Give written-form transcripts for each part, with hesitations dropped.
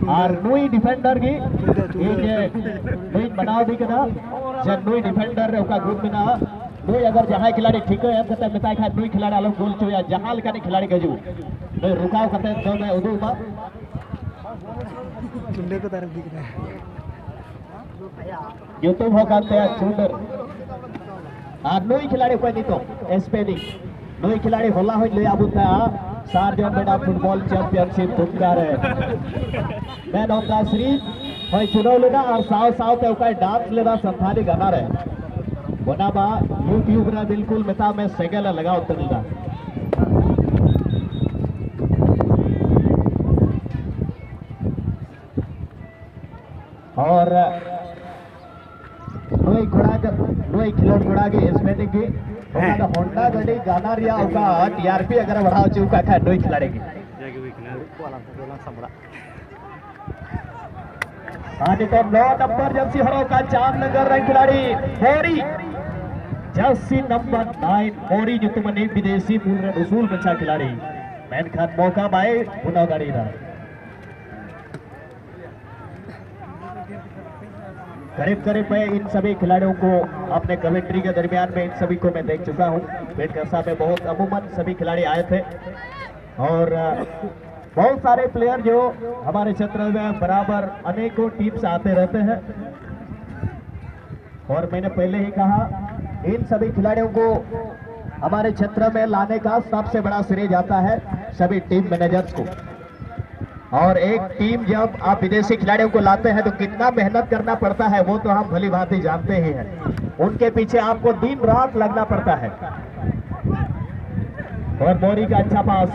और नुई डिफेंडर की नुई बनाओ दी कदा जब नुई डिफेंडर रे उका ग्रुप में ना नुई अगर जहां खिलाड़ी ठीक है कहते बताए खा नुई खिलाड़ी आलो गोल चो या जहां लका ने खिलाड़ी गजू नुई रुकाव कहते तो मैं उदू बा चुंडे को तरफ दिख रहा है यूट्यूब हो करते हैं चुंडर और नुई खिलाड़ी कोई नहीं तो स्पेनिंग नुई खिलाड़ी होला हो ले आबुता सार्जन बेटा फुटबॉल चैंपियनशिप तुमकार है मैन ऑफ द सीरीज होय चुनाव लेना और साव साव ते उका डांस लेना संथाली गाना रहे बना बा यूट्यूब रे बिल्कुल मेता में सेगल लगाओ तनिला और नोई खिलोड़ घोड़ा के स्पेनिंग की होंडा गाड़ी गाना रिया उका टीआरपी अगर बढ़ाओ ची उका खा नोई खिलाड़ेगी आने तो 9 नंबर जर्सी हरो का जामनगर रंग खिलाड़ी मोरी जर्सी नंबर 9 मोरी जो तुमने विदेशी मूल रे उसूल बच्चा खिलाड़ी मैन खान मौका बाए पुनः गाड़ी रहा करीब करीब मैं इन सभी खिलाड़ियों को अपने कमेंट्री के दरमियान में इन सभी को मैं देख चुका हूं वेट करसा में बहुत अमूमन सभी खिलाड़ी आए थे और बहुत सारे प्लेयर जो हमारे क्षेत्र में बराबर अनेकों टीम से आते रहते हैं और मैंने पहले ही कहा इन सभी खिलाड़ियों को हमारे क्षेत्र में लाने का सबसे बड़ा श्रेय जाता है सभी टीम मैनेजर्स को और एक टीम जब आप विदेशी खिलाड़ियों को लाते हैं तो कितना मेहनत करना पड़ता है वो तो हम भली भांति जानते ही हैं उनके पीछे आपको दिन रात लगना पड़ता है और मोरी का अच्छा पास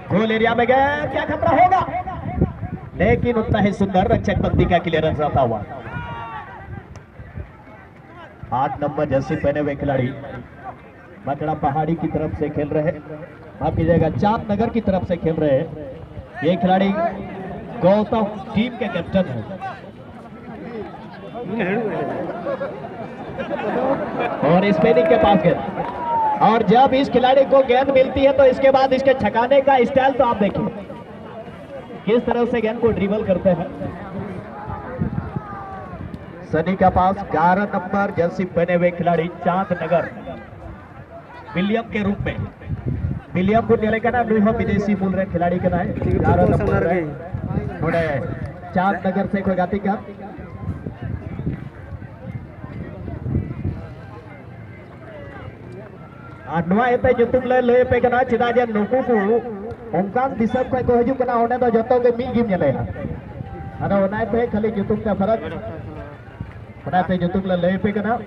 गोल एरिया में गया क्या खतरा होगा लेकिन उतना ही सुंदर रक्षक बंदी का क्लियरेंस रहता हुआ 8 नंबर जर्सी पहने हुए खिलाड़ी मकड़ा पहाड़ी की तरफ से खेल रहे माफ कीजिएगा चांदनगर की तरफ से खेल रहे हैं ये खिलाड़ी गौतम टीम के कैप्टन है और स्पेनिंग के पास गेंद और जब इस खिलाड़ी को गेंद मिलती है तो इसके बाद इसके छकाने का स्टाइल तो आप देखिए किस तरह से गेंद को ड्रिबल करते हैं सनी का पास 11 नंबर जर्सी पहने हुए खिलाड़ी चांदनगर विलियम के रूप में विलियम को का ना हम विदेशी मूल रहे खिलाड़ी का नाम 11 नंबर थोड़े चांदनगर से कोई गाती का आठवां येते जो तुम ले पे कना चिदा जे नुकु को ओंकान दिसब को हजू कना ओने तो जतो के मी गिम नेले अरे ओना पे खाली जो तुम का फर्क ओना पे जो तुम ले पे कना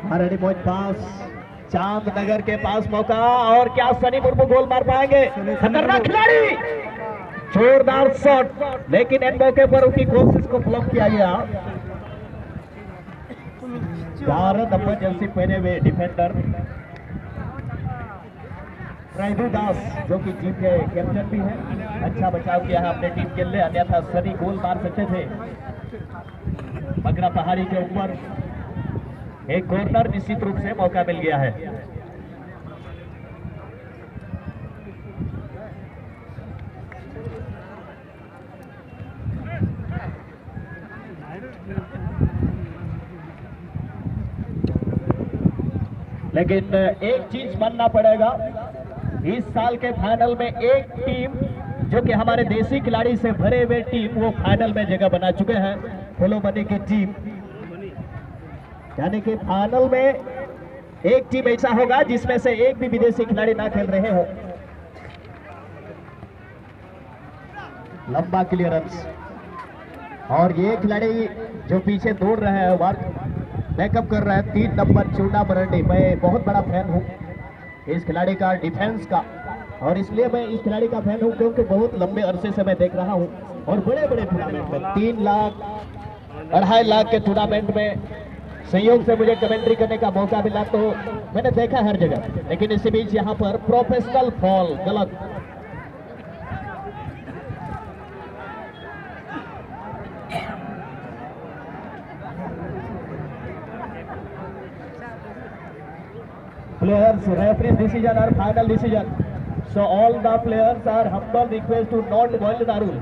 हरणी मोज पास चांदनगर के पास मौका और क्या सनी मुर्मू गोल मार पाएंगे खतरनाक खिलाड़ी जोरदार शॉट लेकिन इन मौके पर उनकी कोशिश को ब्लॉक किया गया 11 नंबर जर्सी पहने हुए डिफेंडर राजू दास जो कि टीम के कैप्टन भी है अच्छा बचाव किया है अपने टीम के लिए अन्यथा सनी गोल मार सकते थे मगरा पहाड़ी के ऊपर एक कॉर्नर निश्चित रूप से मौका मिल गया है लेकिन एक चीज मानना पड़ेगा इस साल के फाइनल में एक टीम जो कि हमारे देसी खिलाड़ी से भरे हुए टीम वो फाइनल में जगह बना चुके हैं फॉलो मनी की टीम यानी कि फाइनल में एक टीम ऐसा होगा जिसमें से एक भी विदेशी खिलाड़ी ना खेल रहे हो लंबा क्लियरेंस और ये खिलाड़ी जो पीछे दौड़ रहे हैं वर्क बैकअप कर रहे हैं 3 नंबर चूना मरंडी मैं बहुत बड़ा फैन हूं इस खिलाड़ी का डिफेंस का और इसलिए मैं इस खिलाड़ी का फैन हूं क्योंकि बहुत लंबे अरसे से मैं देख रहा हूं और बड़े बड़े टूर्नामेंट में 3 लाख 2.5 लाख के टूर्नामेंट में संयोग से मुझे कमेंट्री करने का मौका मिला तो मैंने देखा हर जगह लेकिन इसी बीच यहाँ पर प्रोफेशनल फॉल गलत players referee's decision or final decision. So all the players are humble request to not violate the rule.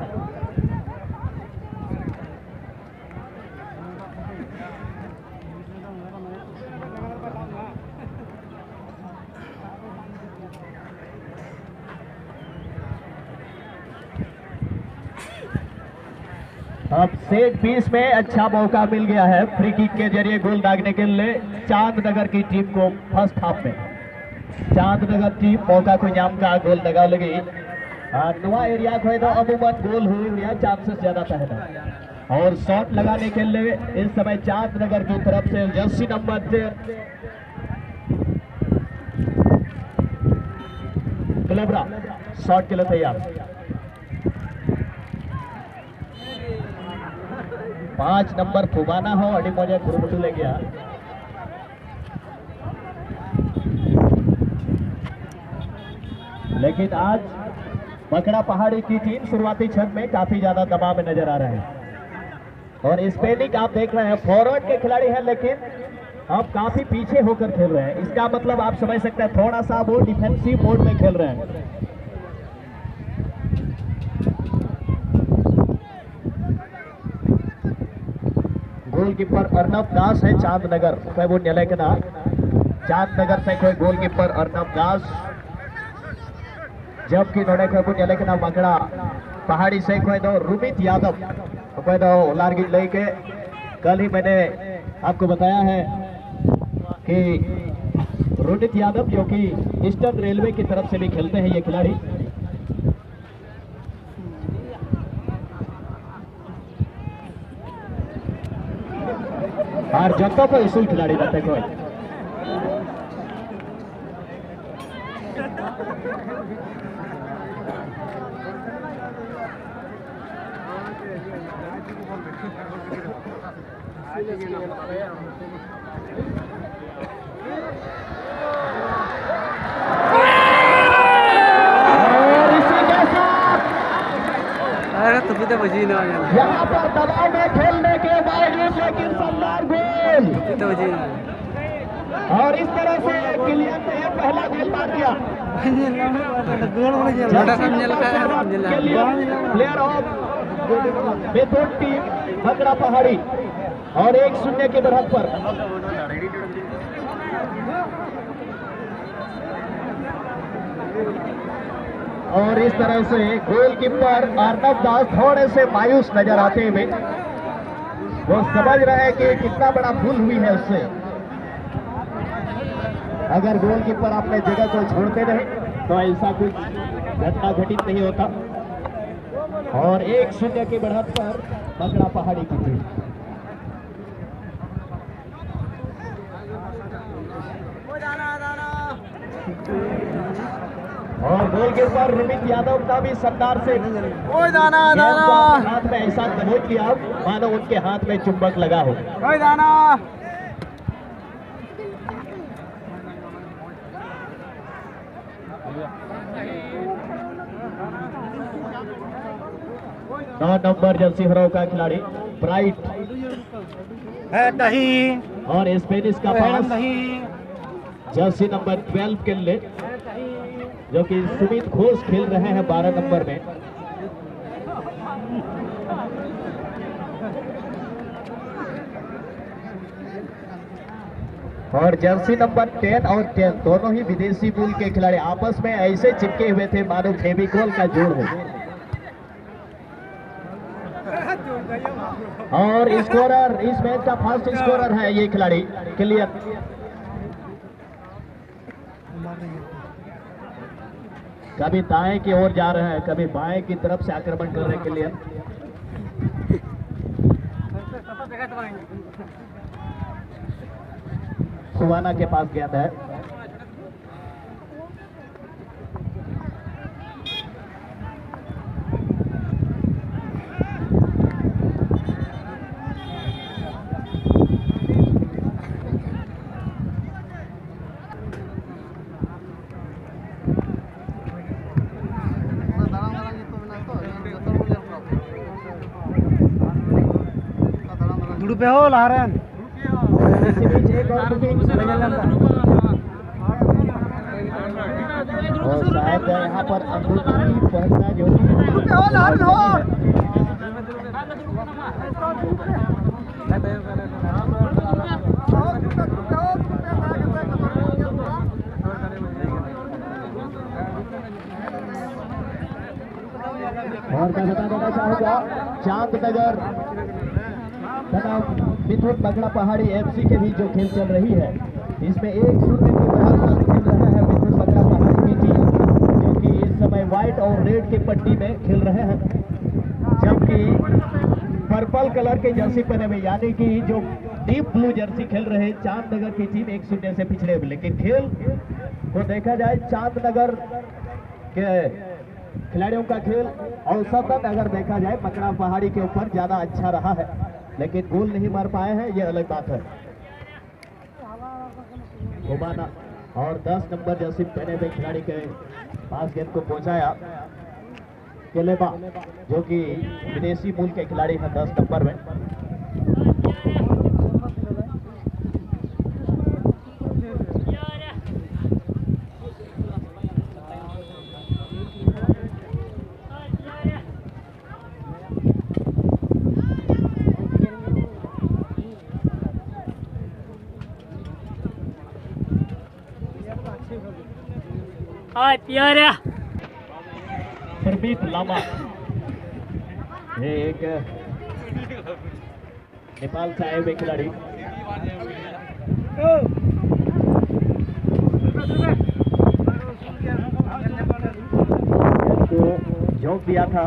अब सेट 20 में अच्छा मौका मिल गया है फ्री किक के जरिए गोल दागने के लिए चांदनगर की टीम को फर्स्ट हाफ में। चांदनगर टीम मौका को नाम का गोल दगा लगी नुआ एरिया को तो अमूमन गोल हुई या चांसेस ज्यादा पहना और शॉट लगाने के लिए इस समय चांदनगर की तरफ से जर्सी नंबर 10 क्लबरा शॉट के लिए तैयार। 5 नंबर फुबाना हो अड़ी मौजा गुरुमुटू ले गया। लेकिन आज मकड़ा पहाड़ी की टीम शुरुआती क्षण में काफी ज्यादा दबाव में नजर आ रहे हैं और स्पेनिक आप देख रहे हैं फॉरवर्ड के खिलाड़ी हैं लेकिन अब काफी पीछे होकर खेल रहे हैं। इसका मतलब आप समझ सकते हैं थोड़ा सा वो डिफेंसिव मोड में खेल रहे हैं। गोलकीपर अर्नब दास है चांदनगर से वो न्यायालय चांदनगर से कोई गोलकीपर अर्नब दास जबकि नोड़े कोई न्यायालय के नाम मकड़ा पहाड़ी से कोई दो रुमित यादव कोई दो लारगिट लेके कल ही मैंने आपको बताया है कि रुमित यादव जो कि ईस्टर्न रेलवे की तरफ से भी खेलते हैं ये खिलाड़ी। और जगह पर इसूल खिलाड़ी रहते कोई यहाँ पर दबाव में खेलने के बावजूद लेकिन शानदार गोल और इस तरह से किलियन ने पहला गोल मार दिया। प्लेयर ऑफ बेथोन टीम मकड़ा पहाड़ी और 1-0 के बढ़त पर और इस तरह से गोलकीपर अर्नब दास थोड़े से मायूस नजर आते हुए वो समझ रहे हैं कि कितना बड़ा भूल हुई है उससे। अगर गोलकीपर अपने जगह को छोड़ते रहे तो ऐसा कुछ घटना घटित नहीं होता और 1-0 की बढ़त पर मकड़ा पहाड़ी की टीम। और गोलकीपर रुमित यादव का भी शानदार से हाथ में ऐसा दबोच लिया मानो उनके हाथ में चुंबक लगा हो। नौ नंबर जर्सी हरो का खिलाड़ी ब्राइट है नहीं और स्पेनिश का पास जर्सी नंबर 12 के लिए जो कि सुमित घोष खेल रहे हैं 12 नंबर में। और जर्सी नंबर 10 और 10 दोनों ही विदेशी मूल के खिलाड़ी आपस में ऐसे चिपके हुए थे मानो फेविकोल का जोड़ हो। और स्कोरर इस मैच का फर्स्ट स्कोरर है ये खिलाड़ी क्लियर। कभी दाएं की ओर जा रहे हैं कभी बाएं की तरफ से आक्रमण कर रहे के लिए सुवाना के पास गया था। पे हो लारन इसी बीच एक और और शायद यहाँ पर अंगूठी पहनना जो है। और मैं बता देना चाहूँगा चांदनगर तथा मिथुन बगड़ा पहाड़ी एफसी के बीच जो खेल चल रही है, इसमें 1-0 की बढ़त खेल रहा है मिथुन बगड़ा पहाड़ी की टीम, जो कि इस समय व्हाइट और रेड की पट्टी में खेल रहे हैं, जबकि पर्पल कलर के जर्सी पहने में यानी कि जो डीप ब्लू जर्सी खेल रहे चांदनगर की टीम 1-0 से पिछड़े हुए। लेकिन खेल को देखा जाए चांदनगर के खिलाड़ियों का खेल औसतन अगर देखा जाए बगड़ा पहाड़ी के ऊपर ज्यादा अच्छा रहा है, लेकिन गोल नहीं मार पाए हैं, ये अलग बात है। घुमाना और 10 नंबर जर्सी पहने हुए खिलाड़ी के पास गेंद को पहुंचाया केलेबा, जो कि विदेशी मूल के खिलाड़ी हैं 10 नंबर में। प्रदीप लामा ये एक नेपाल से आए हुए खिलाड़ी, तो झोंक दिया था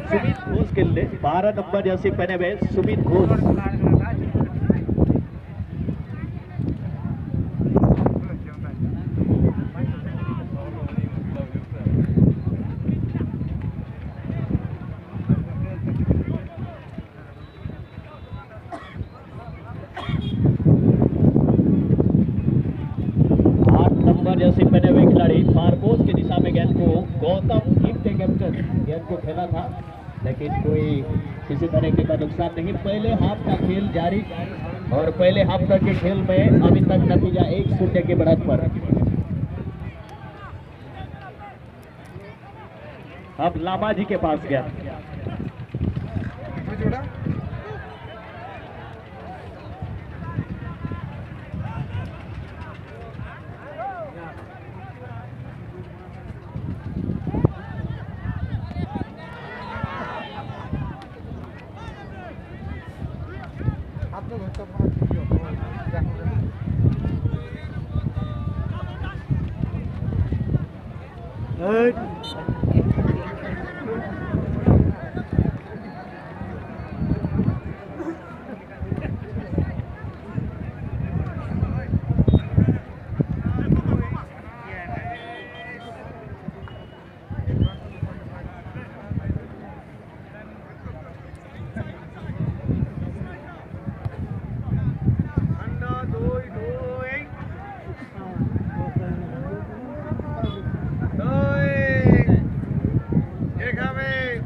सुमित घोष के लिए। 12 नंबर जर्सी पहने हुए सुमित घोष। जर्सी पहने हुए खिलाड़ी मार्कोस की दिशा में गेंद को गौतम टीम के कैप्टन गेंद को खेला था, लेकिन कोई किसी तरीके का नुकसान नहीं। पहले हाफ का खेल जारी और पहले हाफ तक के खेल में अभी तक नतीजा 1-0 की बढ़त पर। अब लामा जी के पास गया।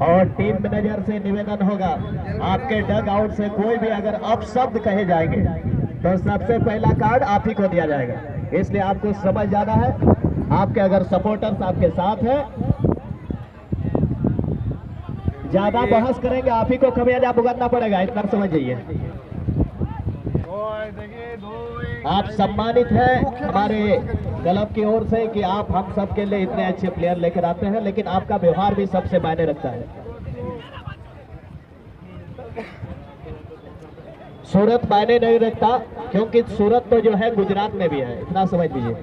और टीम मैनेजर से निवेदन होगा, आपके डग आउट से कोई भी अगर अपशब्द कहे जाएंगे तो सबसे पहला कार्ड आप ही को दिया जाएगा। इसलिए आपको समझ जाना है, आपके अगर सपोर्टर्स आपके साथ हैं, ज्यादा बहस करेंगे आप ही को खमियाजा भुगतना पड़ेगा, इतना समझ जाइए। आप सम्मानित हैं हमारे क्लब की ओर से कि आप हम सब के लिए इतने अच्छे प्लेयर लेकर आते हैं, लेकिन आपका व्यवहार भी सबसे मायने रखता है। सूरत मायने नहीं रखता, क्योंकि सूरत तो जो है गुजरात में भी है, इतना समझ लीजिए।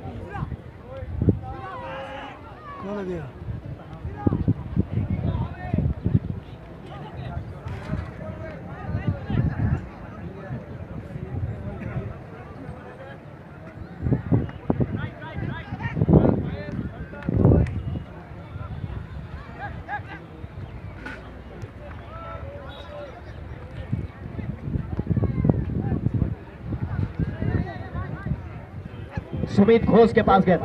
सुमित घोष के पास गया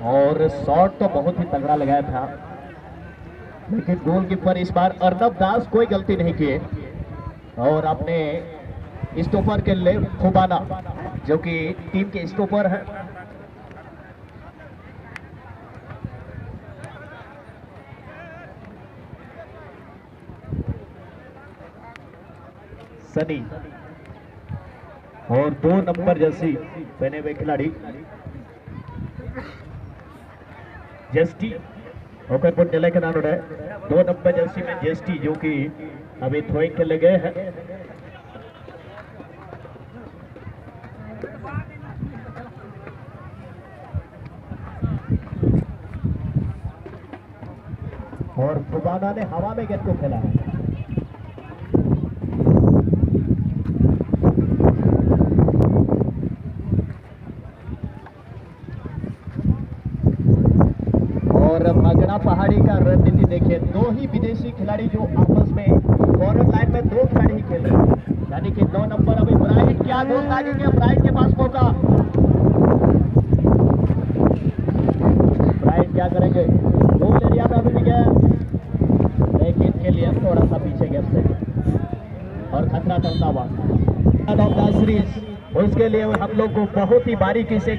और शॉट तो बहुत ही तगड़ा लगाया था, लेकिन गोलकीपर इस बार अर्नब दास कोई गलती नहीं किए और अपने स्टॉपर के लिए खुबाना, जो कि टीम के स्टॉपर है, सनी और 2 नंबर जर्सी पहने हुए खिलाड़ी जेस्टी होकर नेले के नाम है। 2 नंबर जर्सी में जेस्टी जो कि अभी थ्रोइंग के लिए गए हैं। और फुबाना ने हवा में गेंद को खेला है। और भागड़ा पहाड़ी का रणनीति देखिए, 2 ही विदेशी खिलाड़ी जो आपस में फॉरवर्ड लाइन में 2 खिलाड़ी ही खेल रहे हैं, यानी कि 2 नंबर अभी ब्राइट क्या गोलंदाजी के, ब्राइट के पास मौका, ब्राइट क्या करेंगे, गोल एरिया में अभी भी गया लेकिन के लिए थोड़ा सा पीछे गए से और खतरा टलता हुआ सीरीज, उसके लिए हम लोग को बहुत ही बारीकी से